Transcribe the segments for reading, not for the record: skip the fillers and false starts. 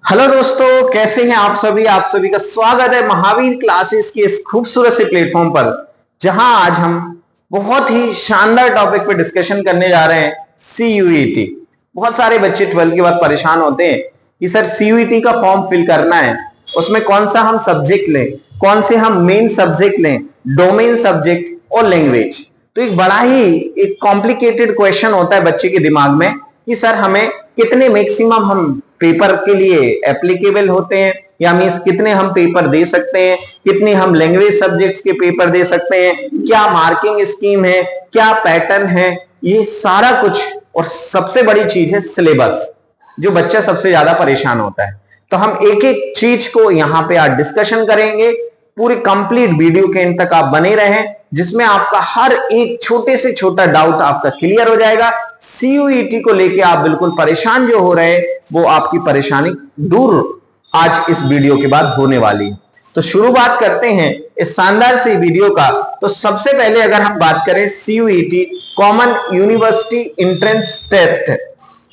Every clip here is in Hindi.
हेलो दोस्तों, कैसे हैं आप सभी का स्वागत है महावीर क्लासेस के इस खूबसूरत से प्लेटफॉर्म पर, जहां आज हम बहुत ही शानदार टॉपिक पर डिस्कशन करने जा रहे हैं। सीयूईटी। बहुत सारे बच्चे 12 के बाद परेशान होते हैं कि सर सीयूईटी का फॉर्म फिल करना है, उसमें कौन सा हम सब्जेक्ट लें, कौन से हम मेन सब्जेक्ट लें, डोमेन सब्जेक्ट और लैंग्वेज। तो एक बड़ा ही एक कॉम्प्लिकेटेड क्वेश्चन होता है बच्चे के दिमाग में कि सर हमें कितने मैक्सिमम हम पेपर के लिए एप्लीकेबल होते हैं, या मीन्स कितने हम पेपर दे सकते हैं, कितने हम लैंग्वेज सब्जेक्ट्स के पेपर दे सकते हैं, क्या मार्किंग स्कीम है, क्या पैटर्न है, ये सारा कुछ। और सबसे बड़ी चीज है सिलेबस, जो बच्चा सबसे ज्यादा परेशान होता है। तो हम एक एक चीज को यहां पे आज डिस्कशन करेंगे। पूरी कंप्लीट वीडियो के एंड तक आप बने रहें, जिसमें आपका हर एक छोटे से छोटा डाउट आपका क्लियर हो जाएगा। सीयूईटी को लेके आप बिल्कुल परेशान जो हो रहे हैं, वो आपकी परेशानी दूर आज इस वीडियो के बाद होने वाली है। तो शुरुआत करते हैं इस शानदार से वीडियो का। तो सबसे पहले अगर हम बात करें CUET, common university entrance test,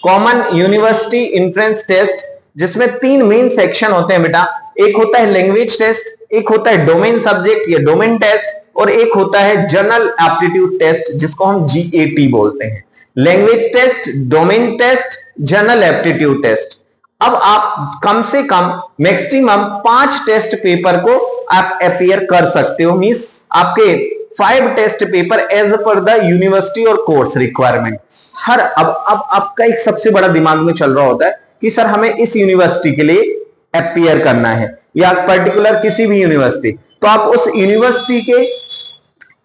common university entrance test, जिसमें 3 मेन सेक्शन होते हैं बेटा। एक होता है लैंग्वेज टेस्ट, एक होता है डोमेन सब्जेक्ट या डोमेन टेस्ट, और एक होता है जनरल एप्टीट्यूड टेस्ट, जिसको हम जीएटी बोलते हैं। Language test, domain test, general aptitude test. अब आप कम से कम मैक्सिमम 5 टेस्ट पेपर को आप अपियर कर सकते हो। मींस आपके 5 test paper as per the university और कोर्स रिक्वायरमेंट। हर अब आपका एक सबसे बड़ा दिमाग में चल रहा होता है कि सर हमें इस यूनिवर्सिटी के लिए अपियर करना है, या पर्टिकुलर किसी भी यूनिवर्सिटी। तो आप उस यूनिवर्सिटी के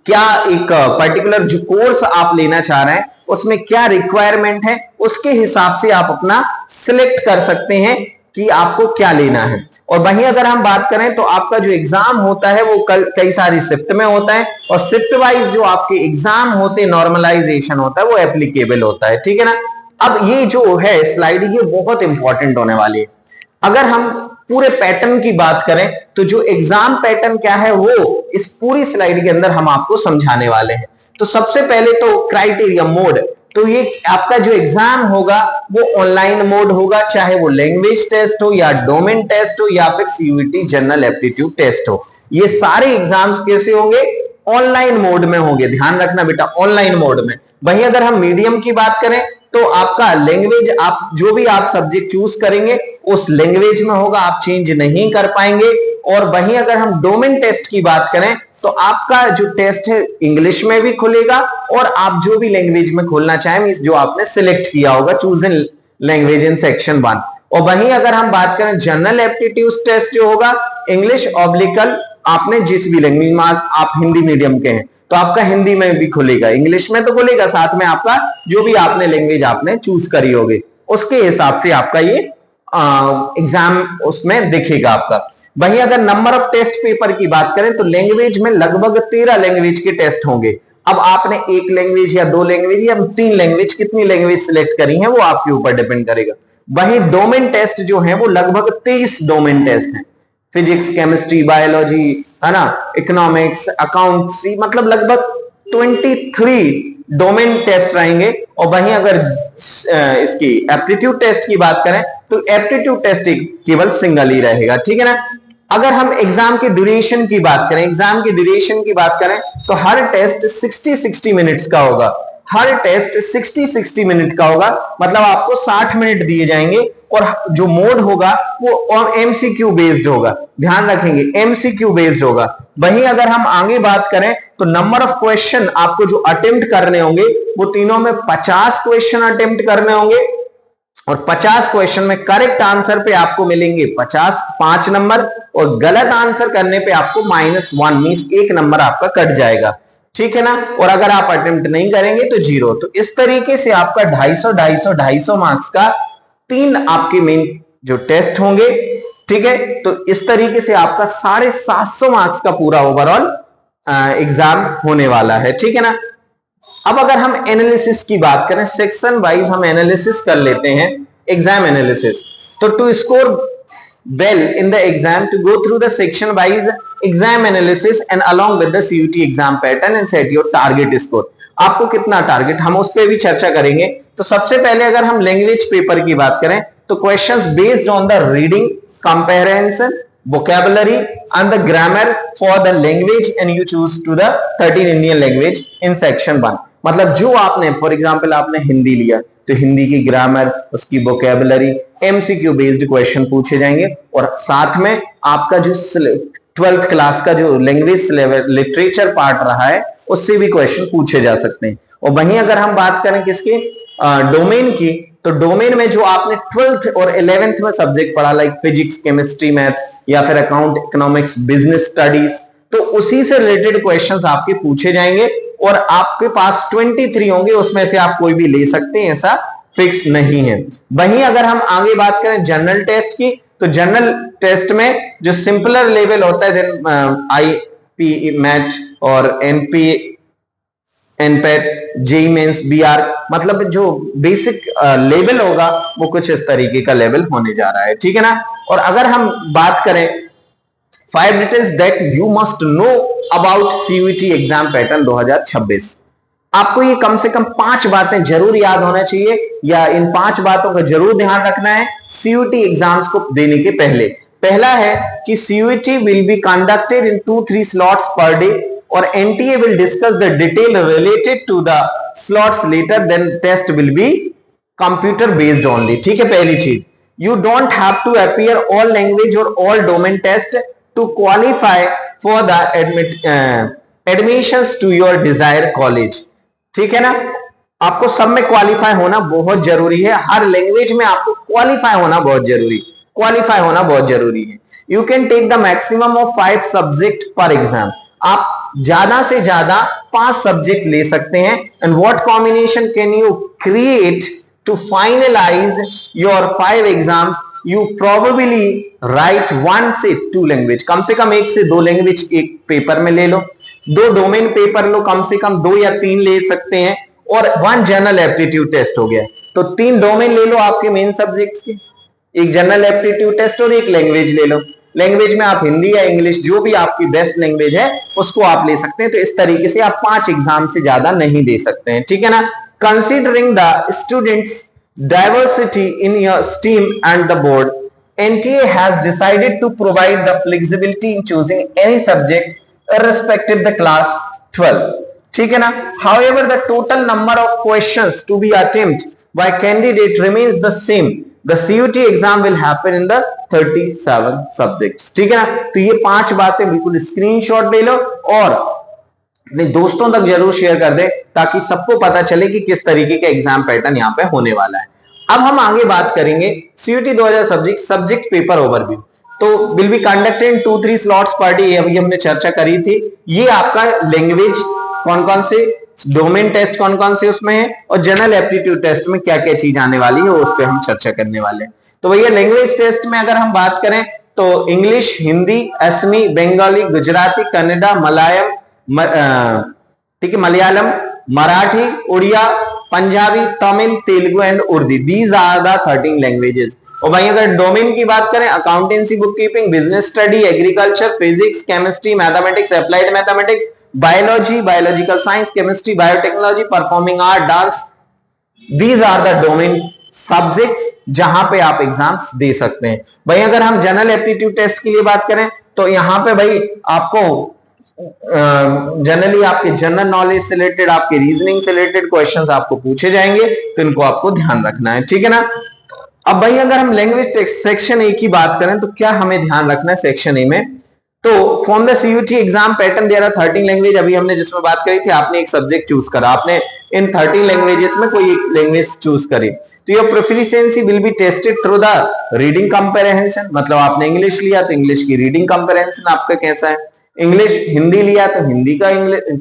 क्या एक पर्टिकुलर जो कोर्स आप लेना चाह रहे हैं, उसमें क्या रिक्वायरमेंट है, उसके हिसाब से आप अपना सिलेक्ट कर सकते हैं कि आपको क्या लेना है। और वहीं अगर हम बात करें तो आपका जो एग्जाम होता है वो कई सारी शिफ्ट में होता है, और शिफ्ट वाइज जो आपके एग्जाम होते हैं, नॉर्मलाइजेशन होता है, वो एप्लीकेबल होता है। ठीक है ना। अब ये जो है स्लाइड, ये बहुत इंपॉर्टेंट होने वाली है। अगर हम पूरे पैटर्न की बात करें तो जो एग्जाम पैटर्न क्या है, वो इस पूरी स्लाइड के अंदर हम आपको समझाने वाले हैं। तो सबसे पहले तो क्राइटेरिया मोड। तो ये आपका जो एग्जाम होगा वो ऑनलाइन मोड होगा, चाहे वो लैंग्वेज टेस्ट हो, या डोमेन टेस्ट हो, या फिर सीयूईटी जनरल एप्टीट्यूड टेस्ट हो। ये सारे एग्जाम्स कैसे होंगे? ऑनलाइन मोड में होंगे। ध्यान रखना बेटा, ऑनलाइन मोड में। वहीं अगर हम मीडियम की बात करें तो आपका लैंग्वेज, आप जो भी आप सब्जेक्ट चूज करेंगे उस लैंग्वेज में होगा, आप चेंज नहीं कर पाएंगे। और वहीं अगर हम डोमेन टेस्ट की बात करें तो आपका जो टेस्ट है इंग्लिश में भी खुलेगा, और आप जो भी लैंग्वेज में खोलना चाहें, जो आपने सिलेक्ट किया होगा, choose in language in section 1। और वहीं अगर हम बात करें जनरल एप्टीट्यूड टेस्ट जो होगा, इंग्लिश ऑब्लिकल, आपने जिस भी लैंग्वेज में, आप हिंदी मीडियम के हैं तो आपका हिंदी में भी खुलेगा, इंग्लिश में तो खुलेगा, साथ में आपका जो भी आपने लैंग्वेज आपने चूज करी होगी उसके हिसाब से आपका ये एग्जाम उसमें दिखेगा आपका। वहीं अगर नंबर ऑफ टेस्ट पेपर की बात करें तो लैंग्वेज में लगभग 13 लैंग्वेज के टेस्ट होंगे। अब आपने 1 लैंग्वेज या 2 लैंग्वेज या 3 लैंग्वेज, कितनी लैंग्वेज सिलेक्ट करी है वो आपके ऊपर डिपेंड करेगा। वहीं डोमेन टेस्ट जो है वो लगभग 23 डोमेन टेस्ट हैं। फिजिक्स, केमिस्ट्री, बायोलॉजी, है ना, इकोनॉमिक्स, अकाउंटेंसी, मतलब लगभग 23 डोमेन टेस्ट रहेंगे। और वहीं अगर इसकी एप्टीट्यूड टेस्ट की बात करें तो एप्टीट्यूड टेस्ट केवल सिंगल ही रहेगा। ठीक है ना। अगर हम एग्जाम की ड्यूरेशन की बात करें, एग्जाम की ड्यूरेशन की बात करें तो हर टेस्ट 60 मिनट्स का होगा। हर टेस्ट 60 मिनट का होगा, मतलब आपको 60 मिनट दिए जाएंगे। और जो मोड होगा वो एमसीक्यू बेस्ड होगा। ध्यान रखेंगे, एमसीक्यू बेस्ड होगा। वहीं अगर हम आगे बात करें तो नंबर ऑफ क्वेश्चन आपको जो अटेम्प्ट करने होंगे वो तीनों में 50 क्वेश्चन अटेम्प्ट करने होंगे, और 50 क्वेश्चन में करेक्ट आंसर पे आपको मिलेंगे 5 नंबर, और गलत आंसर करने पे आपको -1 मींस 1 नंबर आपका कट जाएगा। ठीक है ना। और अगर आप अटेम्प्ट नहीं करेंगे तो 0। तो इस तरीके से आपका 250 मार्क्स का 3 आपके मेन जो टेस्ट होंगे। ठीक है। तो इस तरीके से आपका 750 मार्क्स का पूरा ओवरऑल एग्जाम होने वाला है। ठीक है ना। अब अगर हम एनालिसिस की बात करें, सेक्शन वाइज हम एनालिसिस कर लेते हैं, एग्जाम एनालिसिस। तो to score well in the exam, to go through the section wise exam analysis and along with the CUET exam pattern and set your target score. आपको कितना टारगेट, हम उस पर भी चर्चा करेंगे। तो सबसे पहले अगर हम लैंग्वेज पेपर की बात करें तो questions based on the reading comprehension, vocabulary and the grammar for the language and you choose to the 13 Indian language in section 1। मतलब जो आपने फॉर एग्जांपल आपने हिंदी लिया तो हिंदी की ग्रामर, उसकी वोकेबुलरी, एमसीक्यू बेस्ड क्वेश्चन पूछे जाएंगे और साथ में आपका जो 12th क्लास का जो लैंग्वेज लिटरेचर पार्ट रहा है उससे भी क्वेश्चन पूछे जा सकते हैं। और वहीं अगर हम बात करें किसकी, डोमेन की, तो डोमेन में जो आपने 12th और 11th में सब्जेक्ट पढ़ा लाइक फिजिक्स, केमिस्ट्री, मैथ्स या फिर अकाउंट, इकोनॉमिक्स, बिजनेस स्टडीज, तो उसी से रिलेटेड क्वेश्चंस आपके पूछे जाएंगे और आपके पास 23 होंगे, उसमें से आप कोई भी ले सकते हैं, ऐसा फिक्स नहीं है। वहीं अगर हम आगे बात करें जनरल टेस्ट की, तो जनरल टेस्ट में जो सिंपलर लेवल होता है देन आईपी मैथ और एमपी एनपेट, जेई मेंस, बीआर, मतलब जो बेसिक लेवल होगा वो कुछ इस तरीके का लेवल होने जा रहा है, ठीक है ना। और अगर हम बात करें 5 details that you must know about CUET exam pattern 2026, आपको ये कम से कम 5 बातें जरूर याद होना चाहिए या इन 5 बातों का जरूर ध्यान रखना है सीयूईटी एग्जाम्स को देने के पहले। पहला है कि CUET will be conducted in 2-3 slots per day और NTA will discuss the detail related to the slots later, then test will be computer based only, ठीक है। पहली चीज, you don't have to appear all language और all domain test to qualify for the admissions to your desire college, ठीक है ना। आपको सब में क्वालिफाई होना बहुत जरूरी है, हर लैंग्वेज में आपको क्वालिफाई होना बहुत जरूरी, क्वालिफाई होना बहुत जरूरी है। You can take the maximum of 5 subject पर एग्जाम, आप ज्यादा से ज्यादा 5 सब्जेक्ट ले सकते हैं। And what combination can you create to finalise your 5 exams, you probably write 1 से 2 लैंग्वेज, कम से कम 1 से 2 लैंग्वेज एक पेपर में ले लो, 2 डोमेन पेपर लो, कम से कम 2 या 3 ले सकते हैं और 1 जनरल एप्टीट्यूड टेस्ट हो गया। तो 3 डोमेन ले लो आपके मेन सब्जेक्ट्स के, एक जनरल एप्टीट्यूड टेस्ट और एक लैंग्वेज ले लो। लैंग्वेज में आप हिंदी या इंग्लिश जो भी आपकी बेस्ट लैंग्वेज है उसको आप ले सकते हैं। तो इस तरीके से आप 5 एग्जाम से ज्यादा नहीं दे सकते हैं, ठीक है ना। Considering the students diversity in your stream and the board, NTA has decided to provide the flexibility in choosing any subject irrespective the class 12, ठीक है ना। However, the total number of questions to be attempted by candidate remains the same. The CUT exam will happen in the 37 subjects, ठीक है ना। तो ये 5 बातें बिल्कुल स्क्रीनशॉट ले लो और अपने दोस्तों तक जरूर शेयर कर दे ताकि सबको पता चले कि किस तरीके का एग्जाम पैटर्न यहाँ पे होने वाला है। अब हम आगे बात करेंगे CUT 2000 सब्जेक्ट पेपर ओवरव्यू। तो will be conducted in 2-3 slots per day, अभी हमने चर्चा करी थी। ये आपका लैंग्वेज कौन कौन से, डोमेन टेस्ट कौन कौन से उसमें है और जनरल एप्टीट्यूड टेस्ट में क्या क्या चीज आने वाली है उस पर हम चर्चा करने वाले हैं। तो भैया लैंग्वेज टेस्ट में अगर हम बात करें तो इंग्लिश, हिंदी, असमी, बंगाली, गुजराती, कन्नड़ा, मलयालम, ठीक है, Malayalam, Marathi, Oriya, Punjabi, Tamil, Telugu and Urdu, these are the 13 languages. और भाई अगर डोमेन की बात करें, accountancy, book keeping, business study, agriculture, physics, chemistry, mathematics, applied mathematics, biology, biological science, chemistry, biotechnology, performing art, dance, these are the domain subjects जहां पे आप एग्जाम्स दे सकते हैं। भाई अगर हम जनरल एप्टीट्यूड टेस्ट के लिए बात करें तो यहां पे भाई आपको जनरली आपके जनरल नॉलेज से रिलेटेड, आपके रीजनिंग से रिलेटेड क्वेश्चंस आपको पूछे जाएंगे, तो इनको आपको ध्यान रखना है, ठीक है ना। अब भाई अगर हम लैंग्वेज टेक्स्ट सेक्शन ए की बात करें तो क्या हमें ध्यान रखना है सेक्शन ए में, तो from the CUT exam pattern there are 13 language. अभी हमने जिसमें बात करी थी, आपने एक सब्जेक्ट चूज करा, आपने इन 13 लैंग्वेजेस में कोई एक लैंग्वेज चूज करी, तो your proficiency will be tested through the reading comparison. मतलब आपने इंग्लिश लिया तो इंग्लिश की रीडिंग कंपैरिजन आपका कैसा है, इंग्लिश हिंदी लिया तो हिंदी का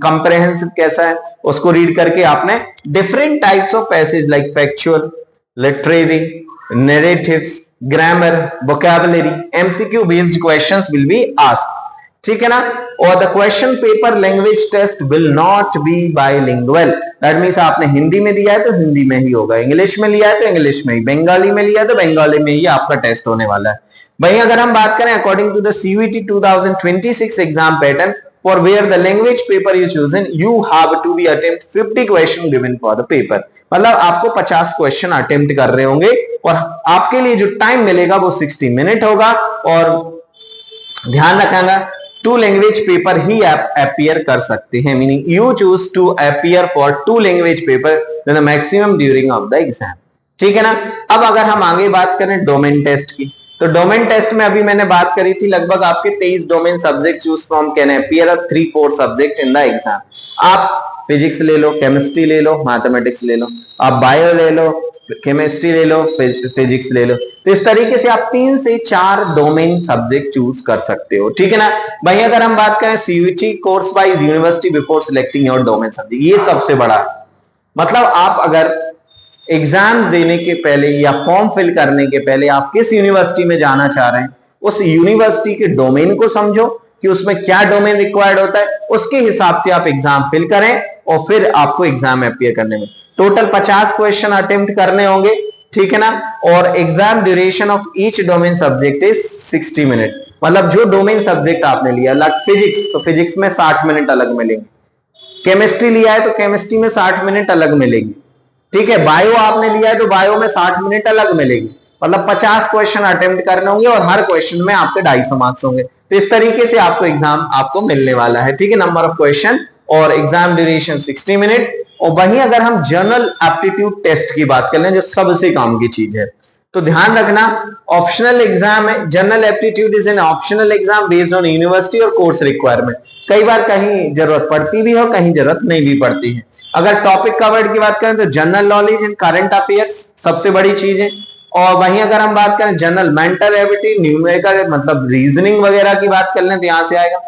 कंप्रहेंसिव कैसा है, उसको रीड करके आपने different types of passage like factual, literary, narratives, grammar, vocabulary, MCQ based questions will be asked, ठीक है ना। और the question paper language test will not be bilingual, that means आपने हिंदी में दिया है तो हिंदी में ही होगा, इंग्लिश में लिया है तो इंग्लिश में ही, बंगाली में लिया है तो बंगाली में ही आपका टेस्ट होने वाला है। वहीं अगर हम बात करें according to the CUT 2026 exam pattern, for where the language paper you chosen you have to be attempt 50 question given for the paper। मतलब आपको 50 क्वेश्चन अटेम्प्ट कर रहे होंगे और आपके लिए जो टाइम मिलेगा वो 60 मिनट होगा। और ध्यान रखना 2 लैंग्वेज पेपर ही आप अपीयर कर सकते हैं, meaning you choose to appear for 2 language paper the maximum during of the exam. ठीक है ना। अब अगर हम आगे बात करें डोमेन टेस्ट की, तो डोमेन टेस्ट में अभी मैंने बात करी थी लगभग आपके 23 domain subject choose from can appear up 3-4 subject in the exam. आप फिजिक्स ले लो, केमिस्ट्री ले लो, मैथमेटिक्स ले लो, आप बायो ले लो, केमिस्ट्री ले लो, फिजिक्स ले लो। तो इस तरीके से आप 3 से 4 डोमेन सब्जेक्ट चूज कर सकते हो। ठीक है ना भाई। अगर हम बात करें CUET course wise university before selecting your domain subject, ये सबसे बड़ा है। मतलब आप अगर एग्जाम्स देने के पहले या फॉर्म फिल करने के पहले आप किस यूनिवर्सिटी में जाना चाह रहे हैं, उस यूनिवर्सिटी के डोमेन को समझो कि उसमें क्या डोमेन रिक्वायर्ड होता है, उसके हिसाब से आप एग्जाम फिल करें और फिर आपको एग्जाम अपीयर करने में टोटल 50 क्वेश्चन अटेम्प्ट करने होंगे। ठीक है ना। और exam duration of each domain subject is 60 minute. मतलब जो डोमेन सब्जेक्ट आपने लिया, लाइक फिजिक्स, तो फिजिक्स में 60 मिनट अलग मिलेंगे, केमिस्ट्री लिया है तो केमिस्ट्री में 60 मिनट अलग मिलेंगे। ठीक है। बायो आपने लिया है तो बायो में 60 मिनट अलग मिलेंगे। मतलब 50 क्वेश्चन अटेम्प्ट करने होंगे और हर क्वेश्चन में आपके 250 मार्क्स होंगे। तो इस तरीके से आपको एग्जाम आपको मिलने वाला है। ठीक है। नंबर ऑफ क्वेश्चन और एग्जाम ड्यूरेशन 60 मिनट। और वहीं अगर हम जनरल एप्टीट्यूड टेस्ट की बात कर लें जो सबसे काम की चीज है, तो ध्यान रखना ऑप्शनल एग्जाम है। General aptitude is an optional exam based on university और कोर्स रिक्वायरमेंट। कई बार कहीं जरूरत पड़ती भी हो, कहीं जरूरत नहीं भी पड़ती है। अगर टॉपिक कवर्ड की बात करें तो general knowledge and current affairs सबसे बड़ी चीज है। और वहीं अगर हम बात करें जनरल मेंटल एबिलिटी, न्यूमेरिकल मतलब रीजनिंग वगैरह की बात कर लें तो यहां से आएगा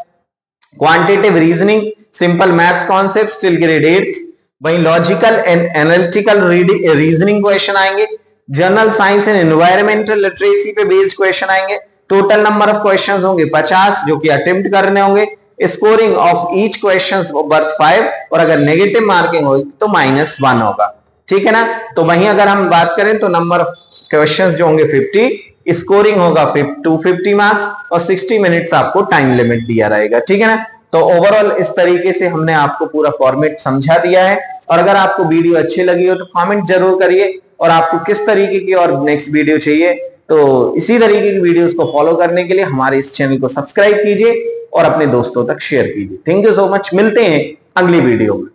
quantitative reasoning, simple maths concept till grade 8। वहीं logical and analytical reasoning question आएंगे। General science and environmental literacy पे बेस्ड क्वेश्चन आएंगे। टोटल नंबर ऑफ क्वेश्चंस होंगे 50 जो कि अटेम्प्ट करने होंगे। Scoring of each question worth 5 और अगर नेगेटिव मार्किंग होगी तो -1 होगा। ठीक है ना। तो वहीं अगर हम बात करें तो नंबर ऑफ क्वेश्चंस जो होंगे 50, स्कोरिंग होगा 250 मार्क्स और 60 मिनट्स आपको टाइम लिमिट दिया रहेगा। ठीक है ना। तो ओवरऑल इस तरीके से हमने आपको पूरा फॉर्मेट समझा दिया है। और अगर आपको वीडियो अच्छी लगी हो तो कमेंट जरूर करिए। और आपको किस तरीके की और नेक्स्ट वीडियो चाहिए, तो इसी तरीके की वीडियोस को फॉलो करने के लिए हमारे इस चैनल को सब्सक्राइब कीजिए और अपने दोस्तों तक शेयर कीजिए। Thank you so much. मिलते हैं अगली वीडियो में।